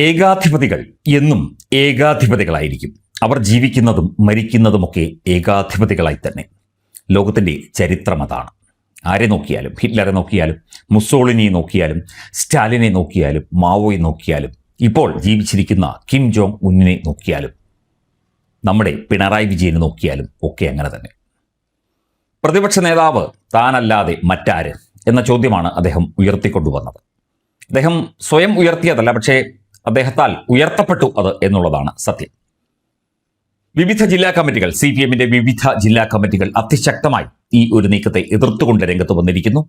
ഏകാധിപതികൾ എന്നും ഏകാധിപതികളായിരിക്കും. അവർ ജീവിക്കുന്നതും മരിക്കുന്നതുമൊക്കെ ഏകാധിപതികളായി തന്നെ. ലോകത്തിൻ്റെ ചരിത്രം അതാണ്. ആരെ നോക്കിയാലും, ഹിറ്റ്ലറെ നോക്കിയാലും, മുസോളിനിയെ നോക്കിയാലും, സ്റ്റാലിനെ നോക്കിയാലും, മാവോയെ നോക്കിയാലും, ഇപ്പോൾ ജീവിച്ചിരിക്കുന്ന കിം ജോങ് ഉന്നിനെ നോക്കിയാലും, നമ്മുടെ പിണറായി വിജയനെ നോക്കിയാലും ഒക്കെ അങ്ങനെ തന്നെ. പ്രതിപക്ഷ നേതാവ് താനല്ലാതെ മറ്റാര് എന്ന ചോദ്യമാണ് അദ്ദേഹം ഉയർത്തിക്കൊണ്ടുവന്നത്. അദ്ദേഹം സ്വയം ഉയർത്തിയതല്ല, പക്ഷേ അദ്ദേഹത്താൽ ഉയർത്തപ്പെട്ടു അത് എന്നുള്ളതാണ് സത്യം. വിവിധ ജില്ലാ കമ്മിറ്റികൾ, CPM-ന്റെ വിവിധ ജില്ലാ കമ്മിറ്റികൾ അതിശക്തമായി ഈ ഒരു നീക്കത്തെ എതിർത്തുകൊണ്ട് രംഗത്ത് വന്നിരിക്കുന്നു.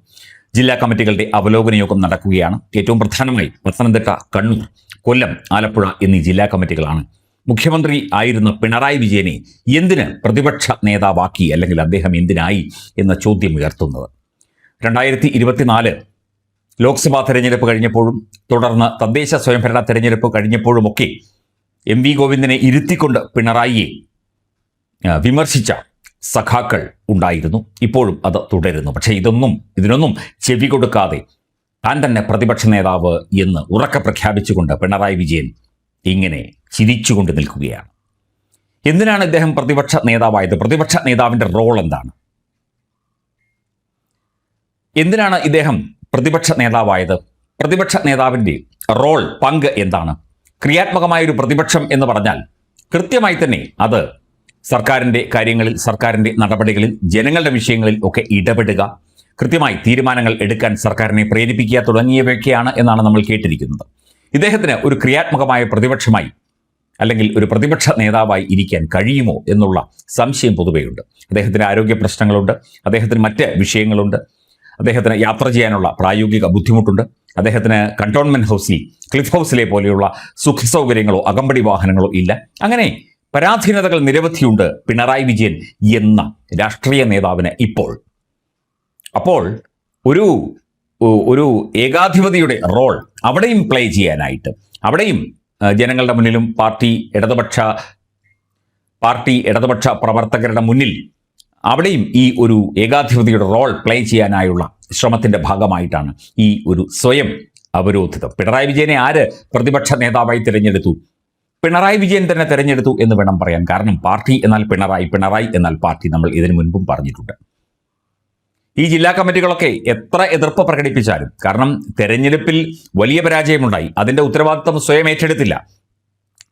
ജില്ലാ കമ്മിറ്റികളുടെ അവലോകന യോഗം നടക്കുകയാണ്. ഏറ്റവും പ്രധാനമായി പത്തനംതിട്ട, കണ്ണൂർ, കൊല്ലം, ആലപ്പുഴ എന്നീ ജില്ലാ കമ്മിറ്റികളാണ് മുഖ്യമന്ത്രി ആയിരുന്ന പിണറായി വിജയനെ എന്തിന് പ്രതിപക്ഷ നേതാവാക്കി, അല്ലെങ്കിൽ അദ്ദേഹം എന്തിനായി എന്ന ചോദ്യം ഉയർത്തുന്നത്. 2024 ലോക്സഭാ തെരഞ്ഞെടുപ്പ് കഴിഞ്ഞപ്പോഴും തുടർന്ന് തദ്ദേശ സ്വയംഭരണ തെരഞ്ഞെടുപ്പ് കഴിഞ്ഞപ്പോഴുമൊക്കെ MV ഗോവിന്ദനെ ഇരുത്തിക്കൊണ്ട് പിണറായിയെ വിമർശിച്ച സഖാക്കൾ ഉണ്ടായിരുന്നു. ഇപ്പോഴും അത് തുടരുന്നു. പക്ഷേ ഇതിനൊന്നും ചെവി കൊടുക്കാതെ താൻ തന്നെ പ്രതിപക്ഷ നേതാവ് എന്ന് ഉറക്കെ പ്രഖ്യാപിച്ചുകൊണ്ട് പിണറായി വിജയൻ ഇങ്ങനെ ചിരിച്ചുകൊണ്ട് നിൽക്കുകയാണ്. എന്തിനാണ് ഇദ്ദേഹം പ്രതിപക്ഷ നേതാവായത്? പ്രതിപക്ഷ നേതാവിൻ്റെ റോൾ എന്താണ്? എന്തിനാണ് ഇദ്ദേഹം പ്രതിപക്ഷ നേതാവായത്? പ്രതിപക്ഷ നേതാവിൻ്റെ റോൾ, പങ്ക് എന്താണ്? ക്രിയാത്മകമായൊരു പ്രതിപക്ഷം എന്ന് പറഞ്ഞാൽ കൃത്യമായി തന്നെ അത് സർക്കാരിൻ്റെ കാര്യങ്ങളിൽ, സർക്കാരിൻ്റെ നടപടികളിൽ, ജനങ്ങളുടെ വിഷയങ്ങളിൽ ഒക്കെ ഇടപെടുക, കൃത്യമായി തീരുമാനങ്ങൾ എടുക്കാൻ സർക്കാരിനെ പ്രേരിപ്പിക്കുക തുടങ്ങിയവയൊക്കെയാണ് എന്നാണ് നമ്മൾ കേട്ടിരിക്കുന്നത്. ഇദ്ദേഹത്തിന് ഒരു ക്രിയാത്മകമായ പ്രതിപക്ഷമായി അല്ലെങ്കിൽ ഒരു പ്രതിപക്ഷ നേതാവായി ഇരിക്കാൻ കഴിയുമോ എന്നുള്ള സംശയം പൊതുവെയുണ്ട്. അദ്ദേഹത്തിന് ആരോഗ്യ പ്രശ്നങ്ങളുണ്ട്, അദ്ദേഹത്തിന് മറ്റ് വിഷയങ്ങളുണ്ട്, അദ്ദേഹത്തിന് യാത്ര ചെയ്യാനുള്ള പ്രായോഗിക ബുദ്ധിമുട്ടുണ്ട്, അദ്ദേഹത്തിന് കണ്ടോൺമെന്റ് ഹൗസിൽ, ക്ലിഫ് ഹൗസിലെ പോലെയുള്ള സുഖസൗകര്യങ്ങളോ അകമ്പടി വാഹനങ്ങളോ ഇല്ല. അങ്ങനെ പരാധീനതകൾ നിരവധിയുണ്ട് പിണറായി വിജയൻ എന്ന രാഷ്ട്രീയ നേതാവിന് ഇപ്പോൾ. അപ്പോൾ ഒരു ഏകാധിപതിയുടെ റോൾ അവിടെയും പ്ലേ ചെയ്യാനായിട്ട്, അവിടെയും ജനങ്ങളുടെ മുന്നിലും പാർട്ടി ഇടതുപക്ഷ പ്രവർത്തകരുടെ മുന്നിൽ അവിടെയും ഈ ഒരു ഏകാധിപതിയുടെ റോൾ പ്ലേ ചെയ്യാനായുള്ള ശ്രമത്തിൻ്റെ ഭാഗമായിട്ടാണ് ഈ ഒരു സ്വയം അവരോധിതം. പിണറായി വിജയനെ ആര് പ്രതിപക്ഷ നേതാവായി തിരഞ്ഞെടുത്തു? പിണറായി വിജയൻ തന്നെ തിരഞ്ഞെടുത്തു എന്ന് വേണം പറയാൻ. കാരണം പാർട്ടി എന്നാൽ പിണറായി, പിണറായി എന്നാൽ പാർട്ടി. നമ്മൾ ഇതിനു മുൻപും പറഞ്ഞിട്ടുണ്ട്. ഈ ജില്ലാ കമ്മിറ്റികളൊക്കെ എത്ര എതിർപ്പ് പ്രകടിപ്പിച്ചാലും, കാരണം തെരഞ്ഞെടുപ്പിൽ വലിയ പരാജയമുണ്ടായി, അതിൻ്റെ ഉത്തരവാദിത്വം സ്വയം ഏറ്റെടുത്തില്ല,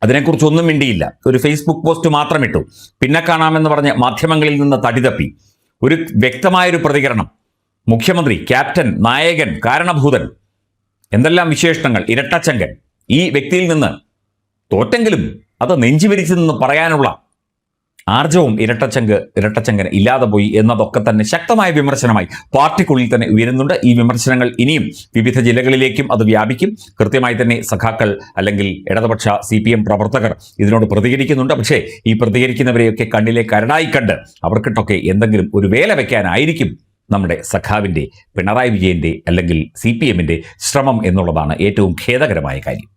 അതിനെക്കുറിച്ചൊന്നും മിണ്ടിയില്ല, ഒരു ഫേസ്ബുക്ക് പോസ്റ്റ് മാത്രം ഇട്ടു, പിന്നെ കാണാമെന്ന് പറഞ്ഞ് മാധ്യമങ്ങളിൽ നിന്ന് തടിതപ്പി. ഒരു വ്യക്തമായൊരു പ്രതികരണം, മുഖ്യമന്ത്രി, ക്യാപ്റ്റൻ, നായകൻ, കാരണഭൂതൻ, എന്തെല്ലാം വിശേഷണങ്ങൾ, ഇരട്ടച്ചങ്കൻ, ഈ വ്യക്തിയിൽ നിന്ന് തോറ്റെങ്കിലും അത് നെഞ്ചുവിരിച്ചു നിന്ന് പറയാനുള്ള ആർജവും ഇരട്ടച്ചങ്കന് ഇല്ലാതെ പോയി എന്നതൊക്കെ തന്നെ ശക്തമായ വിമർശനമായി പാർട്ടിക്കുള്ളിൽ തന്നെ ഉയരുന്നുണ്ട്. ഈ വിമർശനങ്ങൾ ഇനിയും വിവിധ ജില്ലകളിലേക്കും അത് വ്യാപിക്കും. കൃത്യമായി തന്നെ സഖാക്കൾ അല്ലെങ്കിൽ ഇടതുപക്ഷ CPM പ്രവർത്തകർ ഇതിനോട് പ്രതികരിക്കുന്നുണ്ട്. പക്ഷേ ഈ പ്രതികരിക്കുന്നവരെയൊക്കെ കണ്ണിലെ കരടായി കണ്ട് അവർക്കിട്ടൊക്കെ എന്തെങ്കിലും ഒരു വേല വയ്ക്കാനായിരിക്കും നമ്മുടെ സഖാവിൻ്റെ, പിണറായി വിജയൻ്റെ അല്ലെങ്കിൽ CPM-ന്റെ ശ്രമം എന്നുള്ളതാണ് ഏറ്റവും ഖേദകരമായ കാര്യം.